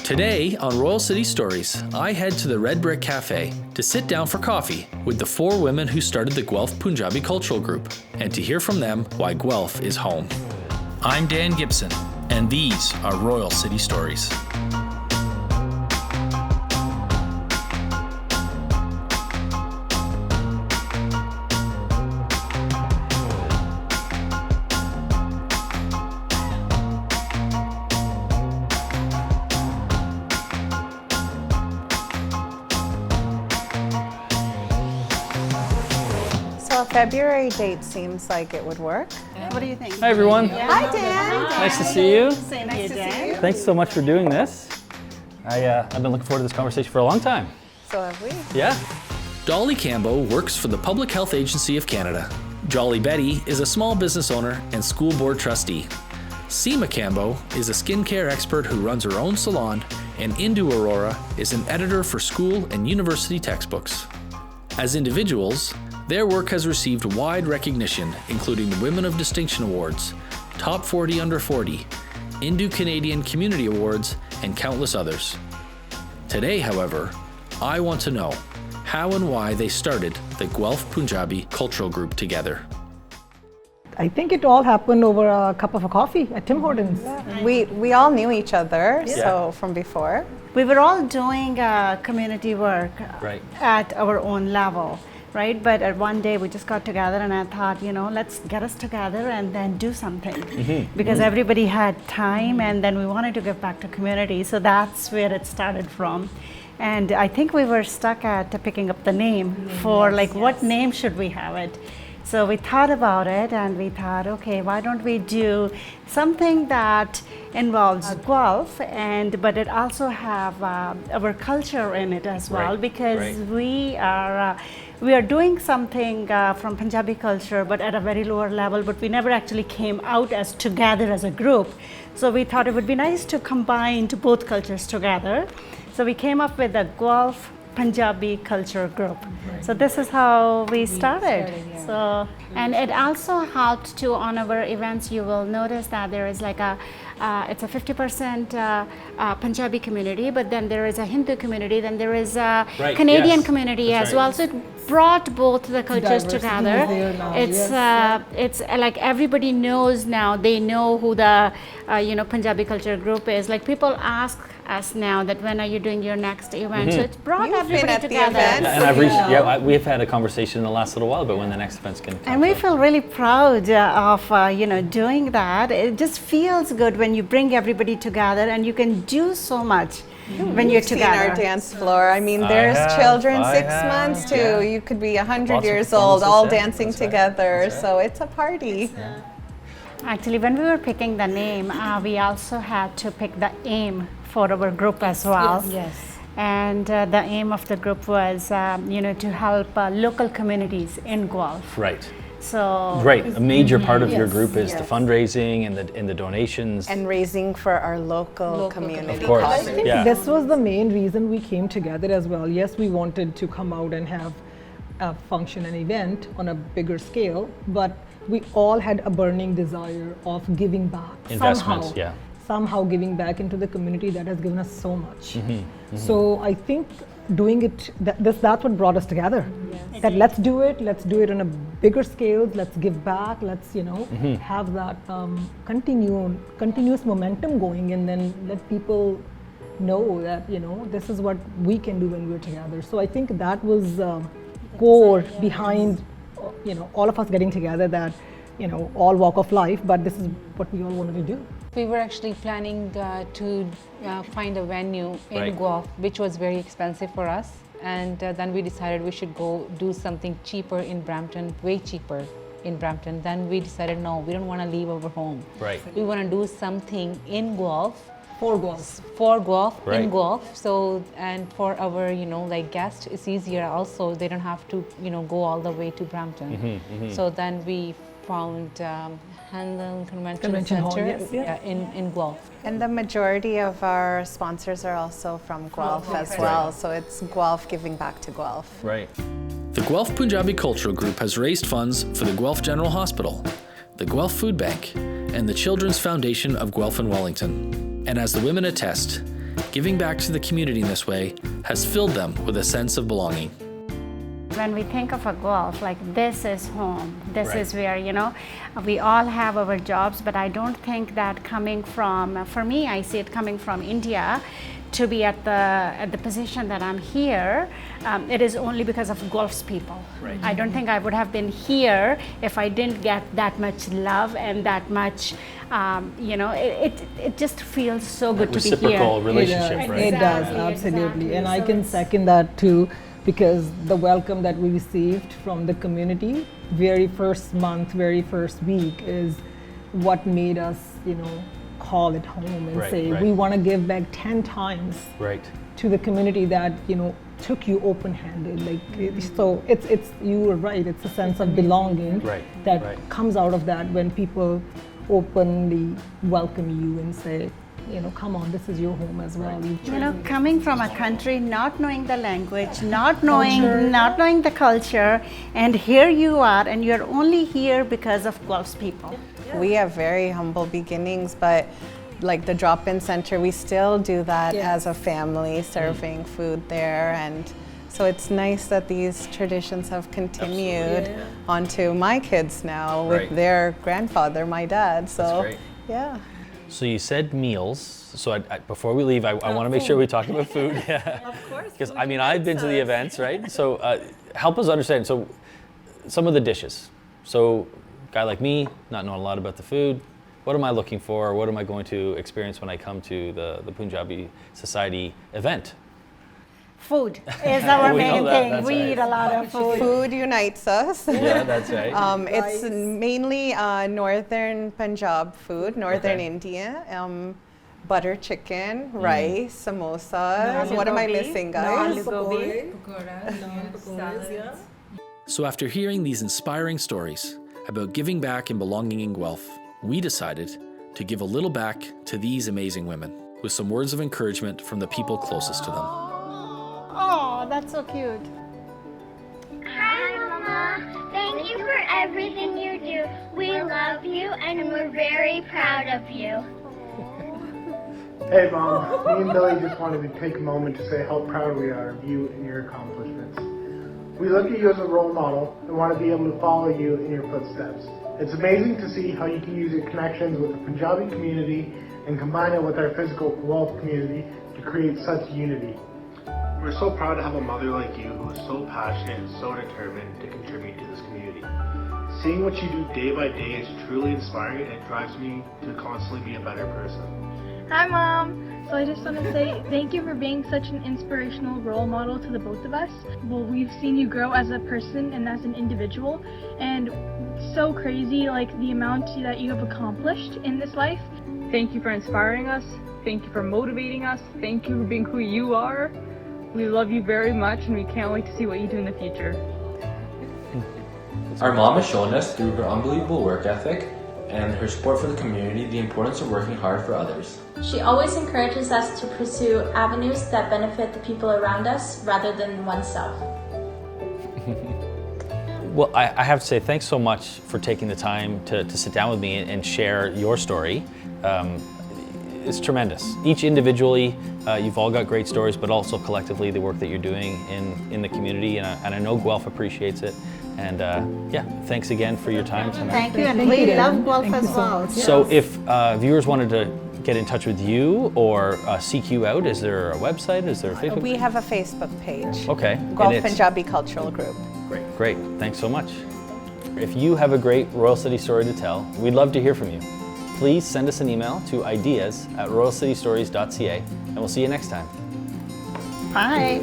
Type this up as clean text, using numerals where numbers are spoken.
Today on Royal City Stories, I head to the Red Brick Cafe to sit down for coffee with the 4 women who started the Guelph Punjabi Cultural Group and to hear from them why Guelph is home. I'm Dan Gibson, and these are Royal City Stories. February date seems like it would work. What do you think? Hi everyone. Hi Dan. Nice to see you. Same here, Dan. Thanks so much for doing this. I've been looking forward to this conversation for a long time. So have we. Yeah. Dolly Cambo works for the Public Health Agency of Canada. Jolly Betty is a small business owner and school board trustee. Seema Cambo is a skincare expert who runs her own salon, and Indu Aurora is an editor for school and university textbooks. As individuals, their work has received wide recognition, including the Women of Distinction Awards, Top 40 Under 40, Indo Canadian Community Awards, and countless others. Today, however, I want to know how and why they started the Guelph Punjabi Cultural Group together. I think it all happened over a cup of a coffee at Tim Hortons. We all knew each other, so from before. We were all doing community work Right. at our own level, right? But at one day we just got together and I thought, let's get us together and then do something. Because everybody had time and then we wanted to give back to community. So that's where it started from. And I think we were stuck at picking up the name for what name should we have it? So we thought about it and we thought, okay, why don't we do something that involves Guelph, but it also have our culture in it as well, because we are doing something from Punjabi culture, but at a very lower level, but we never actually came out as together as a group. So we thought it would be nice to combine both cultures together. So we came up with the Guelph Punjabi Cultural Group. So this is how we started. So, and it also helped to, on our events, you will notice that there is it's a 50% Punjabi community, but then there is a Hindu community, then there is a Canadian community as well. So it brought both the cultures together. It's like everybody knows now, they know who the Punjabi Culture Group is. Like people ask us now that when are you doing your next event? So it's brought everybody together. And we've had a conversation in the last little while about when the next event's going to come. And we feel really proud of doing that. It just feels good when you bring everybody together and you can do so much when you're together. Seen our dance floor. I mean, there's children 6 months to you could be 100 years old, all dancing together. So it's a party. Actually, when we were picking the name, we also had to pick the aim for our group as well. Yes. And the aim of the group was, to help local communities in Guelph. Right. So a major part of your group is the fundraising and the donations. And raising for our local community. Of course. I think this was the main reason we came together as well. Yes, we wanted to come out and have a function, an event on a bigger scale, but we all had a burning desire of giving back Investments, somehow giving back into the community that has given us so much. So I think doing it, that's what brought us together. That let's do it on a bigger scale, let's give back, let's have that continuous momentum going, and then let people know that this is what we can do when we're together. So I think that was core behind all of us getting together, that all walk of life, but this is what we all wanted to do. We were actually planning to find a venue in Guelph, which was very expensive for us. And then we decided we should go do something cheaper in Brampton, way cheaper in Brampton. Then we decided, no, we don't want to leave our home. Right. We want to do something in Guelph. For Guelph. In Guelph. So, and for our, guests, it's easier also. They don't have to, go all the way to Brampton. So then we found Handel Convention Center in Guelph. And the majority of our sponsors are also from Guelph as well. So it's Guelph giving back to Guelph. Right. The Guelph Punjabi Cultural Group has raised funds for the Guelph General Hospital, the Guelph Food Bank, and the Children's Foundation of Guelph and Wellington. And as the women attest, giving back to the community in this way has filled them with a sense of belonging. When we think of a Guelph, like this is home, this is where, we all have our jobs, but I don't think that coming from, for me, I see it coming from India to be at the position that I'm here, it is only because of Guelph's people. Right. I don't think I would have been here if I didn't get that much love and that much, it just feels so good to be here. Reciprocal relationship, right? It does, absolutely. And I can second that too, because the welcome that we received from the community, very first month, very first week, is what made us, call it home and say, we want to give back 10 times to the community that, took you open-handed. So it's you were right, it's a sense of belonging that comes out of that when people openly welcome you and say, come on, this is your home as well. Coming from a country not knowing the language, not knowing the culture, and here you are, and you're only here because of Guelph's people. We have very humble beginnings, but like the drop-in center, we still do that as a family, serving food there, and so it's nice that these traditions have continued onto my kids now with their grandfather, my dad. So yeah. So you said meals. So before we leave, I want to make sure we talk about food. Of course. Because I've been to the events, right? So help us understand. So some of the dishes. So guy like me, not knowing a lot about the food, what am I looking for? What am I going to experience when I come to the Punjabi Society event? Food is our main thing. That's we eat a lot of food. Food unites us. Yeah, that's right. It's mainly northern Punjab food, northern India. Butter chicken, rice, samosas. What am I missing, guys? So after hearing these inspiring stories about giving back and belonging in Guelph, we decided to give a little back to these amazing women with some words of encouragement from the people closest to them. Oh, that's so cute. Hi, Mama. Thank you for everything you do. We love you and we're very proud of you. Hey, Mom. Me and Billy just wanted to take a moment to say how proud we are of you and your accomplishments. We look at you as a role model and want to be able to follow you in your footsteps. It's amazing to see how you can use your connections with the Punjabi community and combine it with our physical Guelph community to create such unity. We're so proud to have a mother like you who is so passionate and so determined to contribute to this community. Seeing what you do day by day is truly inspiring and it drives me to constantly be a better person. Hi, Mom. So I just want to say thank you for being such an inspirational role model to the both of us. Well, we've seen you grow as a person and as an individual, and so crazy, like the amount that you have accomplished in this life. Thank you for inspiring us. Thank you for motivating us. Thank you for being who you are. We love you very much, and we can't wait to see what you do in the future. Our mom has shown us through her unbelievable work ethic and her support for the community the importance of working hard for others. She always encourages us to pursue avenues that benefit the people around us rather than oneself. Well, I have to say thanks so much for taking the time to sit down with me and share your story. It's tremendous. Each individually, you've all got great stories, but also collectively the work that you're doing in the community, and I know Guelph appreciates it. And yeah, thanks again for your time tonight. Thank you, and we love Guelph as well. So if viewers wanted to get in touch with you or seek you out, is there a website? Is there a Facebook page? We have a Facebook page. Okay. Guelph Punjabi Cultural Group. Great. Thanks so much. If you have a great Royal City story to tell, we'd love to hear from you. Please send us an email to ideas@royalcitystories.ca, and we'll see you next time. Bye.